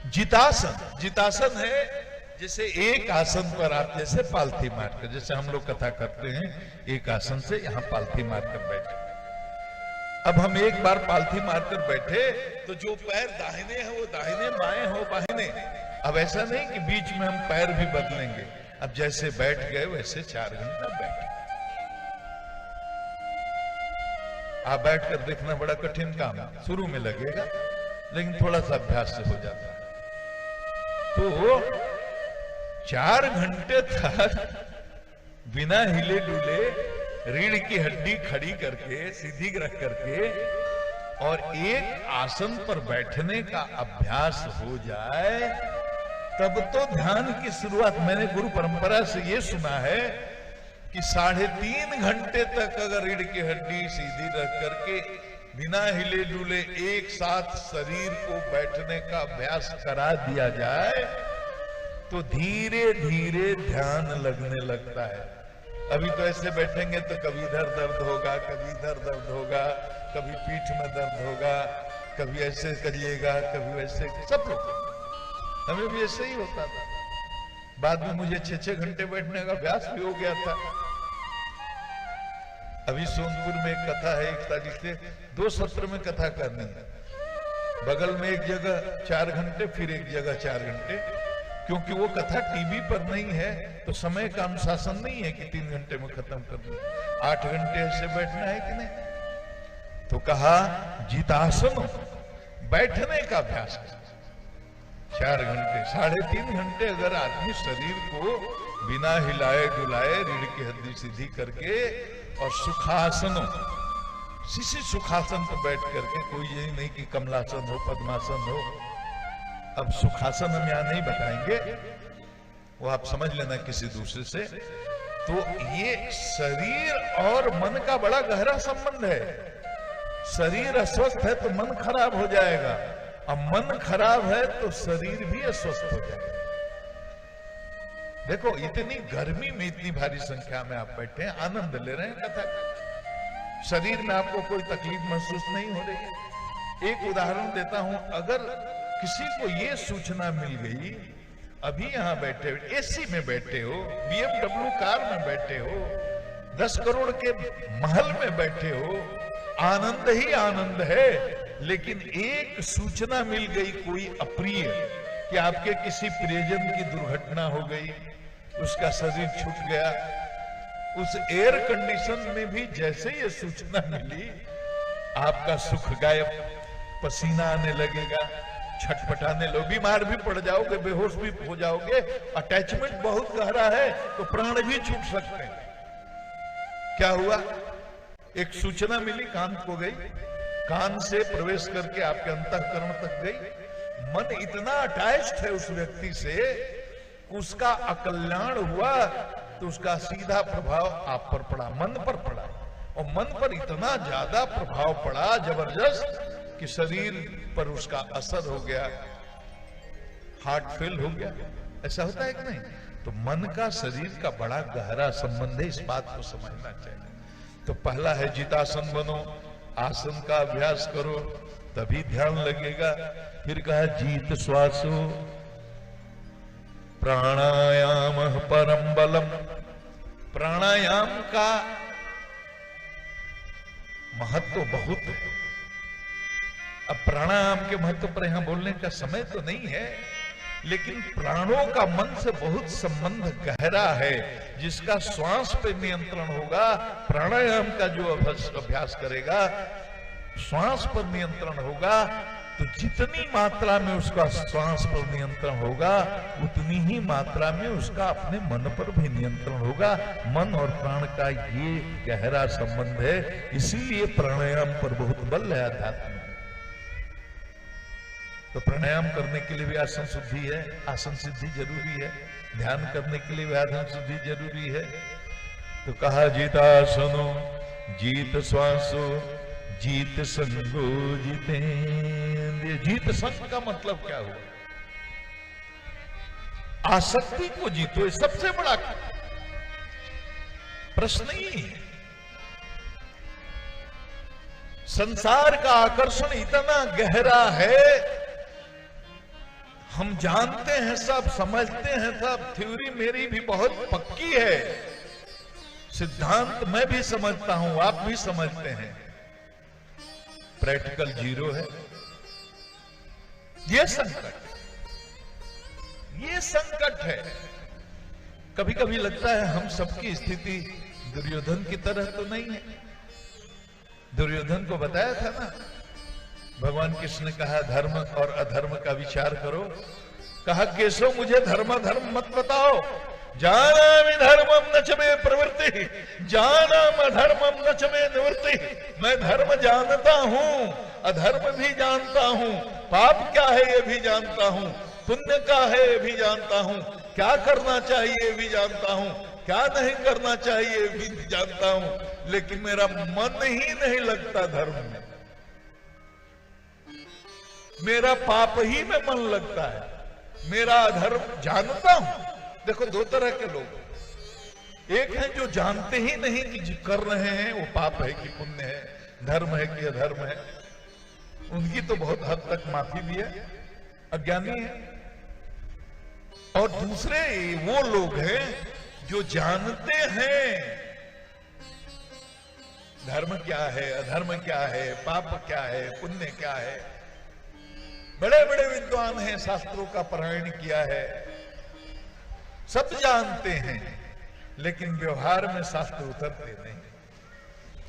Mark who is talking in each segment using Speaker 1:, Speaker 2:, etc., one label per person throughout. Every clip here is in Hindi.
Speaker 1: जितासन, जितासन है जैसे एक आसन पर आप जैसे पालथी मारकर, जैसे हम लोग कथा करते हैं एक आसन से यहां पालथी मारकर बैठे। अब हम एक बार पालथी मारकर बैठे तो जो पैर दाहिने हैं वो दाहिने, बाएं हो बाहिने। अब ऐसा नहीं कि बीच में हम पैर भी बदलेंगे। अब जैसे बैठ गए वैसे 4 घंटा बैठे। आप बैठकर देखना बड़ा कठिन काम है, शुरू में लगेगा लेकिन थोड़ा सा अभ्यास से हो जाता है। तो 4 घंटे तक बिना हिले डुले रीढ़ की हड्डी खड़ी करके सीधी रख करके और एक आसन पर बैठने का अभ्यास हो जाए तब तो ध्यान की शुरुआत। मैंने गुरु परंपरा से यह सुना है कि 3.5 घंटे तक अगर रीढ़ की हड्डी सीधी रख करके बिना हिले डुले एक साथ शरीर को बैठने का अभ्यास करा दिया जाए तो धीरे धीरे ध्यान लगने लगता है। अभी तो ऐसे बैठेंगे तो कभी इधर दर्द होगा, कभी इधर दर्द होगा, कभी पीठ में दर्द होगा, कभी ऐसे करिएगा, कभी वैसे। सब लोग हमें भी ऐसे ही होता था। बाद में मुझे 6-6 घंटे बैठने का अभ्यास भी हो गया था। अभी सोनपुर में एक कथा है, 1 तारीख से 2 सत्र में कथा करनी है। बगल में एक जगह 4 घंटे, फिर एक जगह 4 घंटे, क्योंकि वो कथा टीवी पर नहीं है तो समय का अनुशासन नहीं है कि 3 घंटे में खत्म करना। 8 घंटे ऐसे बैठना है कि नहीं। तो कहा जितासन, बैठने का अभ्यास 4 घंटे, 3.5 घंटे अगर आदमी शरीर को बिना हिलाए डुलाए रीढ़ की हड्डी सीधी करके और सुखासनों, किसी सुखासन पर बैठ करके, कोई यही नहीं कि कमलासन हो, पद्मासन हो। अब सुखासन हम यहां नहीं बताएंगे, वो आप समझ लेना किसी दूसरे से। तो ये शरीर और मन का बड़ा गहरा संबंध है। शरीर अस्वस्थ है तो मन खराब हो जाएगा, अब मन खराब है तो शरीर भी अस्वस्थ हो जाएगा। देखो इतनी गर्मी में इतनी भारी संख्या में आप बैठे हैं, आनंद ले रहे हैं कथा का, शरीर में आपको कोई तकलीफ महसूस नहीं हो रही है। एक उदाहरण देता हूं, अगर किसी को यह सूचना मिल गई, अभी यहां बैठे हो, एसी में बैठे हो, BMW कार में बैठे हो, 10 करोड़ के महल में बैठे हो, आनंद ही आनंद है, लेकिन एक सूचना मिल गई कोई अप्रिय कि आपके किसी प्रियजन की दुर्घटना हो गई, उसका शरीर छूट गया। उस एयर कंडीशन में भी जैसे ये सूचना मिली आपका सुख गायब, पसीना आने लगेगा, छटपटाने लो, बीमार भी पड़ जाओगे, बेहोश भी हो जाओगे। अटैचमेंट बहुत गहरा है तो प्राण भी छूट सकते हैं। क्या हुआ, एक सूचना मिली, कान को गई, कान से प्रवेश करके आपके अंतःकरण तक गई। मन इतना अटैच्ड है उस व्यक्ति से, उसका अकल्याण हुआ तो उसका सीधा प्रभाव आप पर पड़ा, मन पर पड़ा, और मन पर इतना ज्यादा प्रभाव पड़ा जबरदस्त कि शरीर पर उसका असर हो गया, हार्ट फेल हो गया। ऐसा होता है कि नहीं। तो मन का शरीर का बड़ा गहरा संबंध है, इस बात को समझना चाहिए। तो पहला है जितासन बनो, आसन का अभ्यास करो तभी ध्यान लगेगा। फिर कहा जीत श्वासो प्राणायाम परम बलम। प्राणायाम का महत्व बहुत है। अब प्राणायाम के महत्व पर यहां बोलने का समय तो नहीं है, लेकिन प्राणों का मन से बहुत संबंध गहरा है। जिसका श्वास पे नियंत्रण होगा, प्राणायाम का जो अभ्यास करेगा, श्वास पर नियंत्रण होगा, तो जितनी मात्रा में उसका श्वास पर नियंत्रण होगा उतनी ही मात्रा में उसका अपने मन पर भी नियंत्रण होगा। मन और प्राण का ये गहरा संबंध है, इसीलिए प्राणायाम पर बहुत बल है अध्यात्म में। तो प्राणायाम करने के लिए भी आसन शुद्धि है, आसन सिद्धि जरूरी है। ध्यान करने के लिए भी आसन शुद्धि जरूरी है। तो कहा जीतासनो जीत श्वासो जीत संगो जितेंद्रिय। जीत संग का मतलब क्या हुआ? आसक्ति को जीतो, ये सबसे बड़ा प्रश्न ही है। संसार का आकर्षण इतना गहरा है, हम जानते हैं सब, समझते हैं सब, थ्योरी मेरी भी बहुत पक्की है, सिद्धांत मैं भी समझता हूं, आप भी समझते हैं, प्रैक्टिकल जीरो है। ये संकट है। कभी कभी लगता है हम सबकी स्थिति दुर्योधन की तरह तो नहीं है। दुर्योधन को बताया था ना, भगवान कृष्ण ने कहा धर्म और अधर्म का विचार करो। कहा केशव मुझे धर्म धर्म मत बताओ, जानामि धर्मम न च मे प्रवृत्ति, जानामि अधर्मम न च मे निवृत्ति। मैं धर्म जानता हूं, अधर्म भी जानता हूं, पाप क्या है ये भी जानता हूं, पुण्य क्या है ये भी जानता हूं, क्या करना चाहिए भी जानता हूं, क्या नहीं करना चाहिए भी जानता हूं, लेकिन मेरा मन ही नहीं लगता धर्म में, मेरा पाप ही में मन लगता है, मेरा अधर्म जानता हूं। देखो दो तरह के लोग, एक है जो जानते ही नहीं कि जो कर रहे हैं वो पाप है कि पुण्य है, धर्म है कि अधर्म है, उनकी तो बहुत हद तक माफी भी है, अज्ञानी है। और दूसरे वो लोग हैं जो जानते हैं धर्म क्या है, अधर्म क्या है, पाप क्या है, पुण्य क्या है। बड़े बड़े विद्वान हैं, शास्त्रों का पारायण किया है, सब जानते हैं, लेकिन व्यवहार में शास्त्र उतरते नहीं।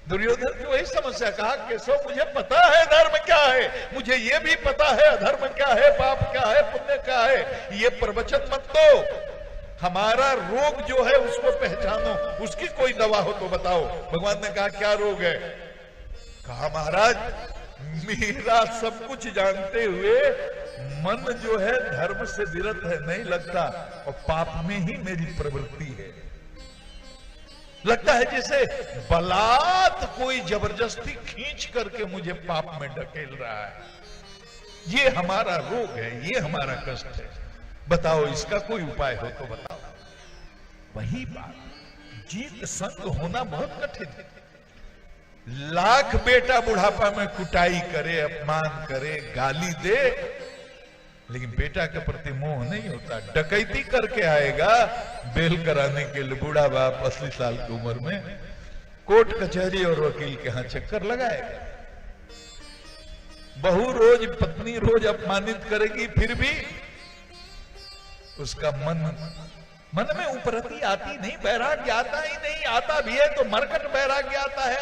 Speaker 1: दुर्योधन की वही समस्या, कहा केशव मुझे पता है धर्म क्या है, मुझे ये भी पता है अधर्म क्या है, पाप क्या है, पुण्य क्या है, ये प्रवचन मत दो, हमारा रोग जो है उसको पहचानो, उसकी कोई दवा हो तो बताओ। भगवान ने कहा क्या रोग है? कहा महाराज मेरा सब कुछ जानते हुए मन जो है धर्म से विरत है, नहीं लगता, और पाप में ही मेरी प्रवृत्ति है। लगता है जैसे बलात् कोई जबरदस्ती खींच करके मुझे पाप में ढकेल रहा है। ये हमारा रोग है, ये हमारा कष्ट है, बताओ इसका कोई उपाय हो तो बताओ। वही बात, जीत संग होना बहुत कठिन है। लाख बेटा बुढ़ापा में कुटाई करे, अपमान करे, गाली दे, लेकिन बेटा के प्रति मोह नहीं होता। डकैती करके आएगा बेल कराने के लिए, बूढ़ा बाप 80 साल की उम्र में कोर्ट कचहरी और वकील के यहां चक्कर लगाएगा। बहू रोज, पत्नी रोज अपमानित करेगी, फिर भी उसका मन में उपरति आती नहीं, वैराग्य आता ही नहीं, आता भी है तो मरकट वैराग्य आता है।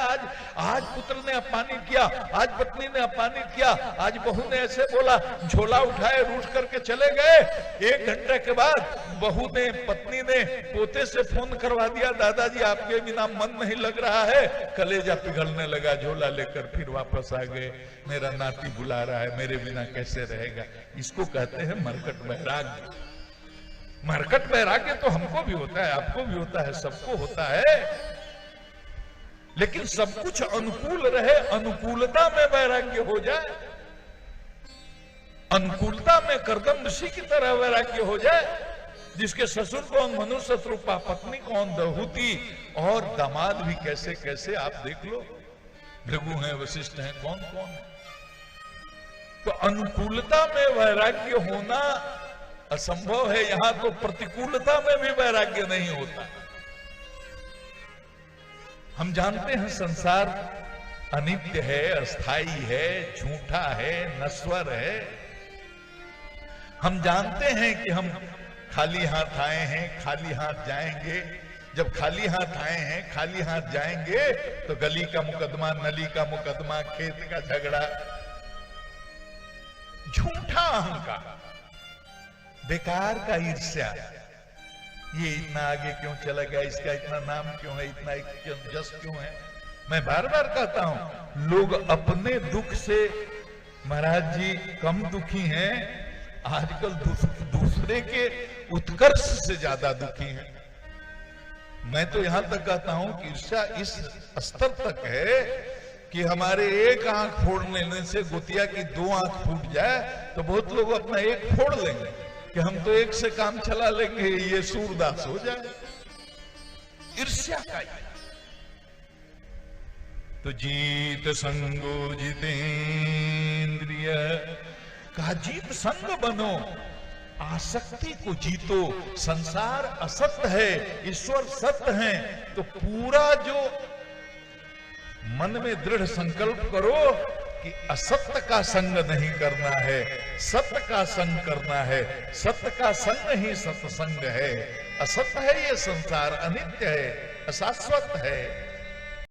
Speaker 1: आज पुत्र ने अपमानित किया, आज पत्नी ने अपमानित किया, आज बहू ने ऐसे बोला, झोला उठाए रूठ करके चले गए। 1 घंटे के बाद बहू ने, पत्नी ने पोते से फोन करवा दिया, दादाजी आपके बिना मन नहीं लग रहा है। कलेजा पिघलने लगा, झोला लेकर फिर वापस आ गए, मेरा नाती बुला रहा है, मेरे बिना कैसे रहेगा। इसको कहते हैं मरकट वैराग्य। मरकट वैराग्य तो हमको भी होता है, आपको भी होता है, सबको होता है, लेकिन सब कुछ अनुकूल रहे, अनुकूलता में वैराग्य हो जाए, अनुकूलता में करदम ऋषि की तरह वैराग्य हो जाए, जिसके ससुर कौन मनु शत्रुपा, पत्नी कौन दहूती, और दामाद भी कैसे कैसे आप देख लो, भृगु हैं, वशिष्ठ हैं, कौन कौन है। तो अनुकूलता में वैराग्य होना असंभव है, यहां तो प्रतिकूलता में भी वैराग्य नहीं होता। हम जानते हैं संसार अनित्य है, अस्थाई है, झूठा है, नश्वर है। हम जानते हैं कि हम खाली हाथ आए हैं, खाली हाथ जाएंगे। जब खाली हाथ आए हैं, खाली हाथ जाएंगे, तो गली का मुकदमा, नली का मुकदमा, खेत का झगड़ा, झूठा अहंकार, बेकार का ईर्ष्या, ये इतना आगे क्यों चला गया, इसका इतना नाम क्यों है, इतना जस क्यों है। मैं बार बार कहता हूं, लोग अपने दुख से महाराज जी कम दुखी हैं, आजकल दूसरे के उत्कर्ष से ज्यादा दुखी हैं। मैं तो यहां तक कहता हूं कि ईर्ष्या इस स्तर तक है कि हमारे एक आंख फोड़ लेने से गोतिया की 2 आंख फूट जाए तो बहुत लोग अपना एक फोड़ लेंगे कि हम तो एक से काम चला लेंगे, ये सूरदास हो जाए। ईर्ष्या का ही तो जीत संगो जितेंद्रिय, कहा जीत संग बनो, आसक्ति को जीतो। संसार असत्य है, ईश्वर सत्य है। तो पूरा जो मन में दृढ़ संकल्प करो कि असत्य का संग नहीं करना है, सत्य का संग करना है। सत्य का संग ही सत्संग है। असत्य है ये संसार, अनित्य है, अशाश्वत है।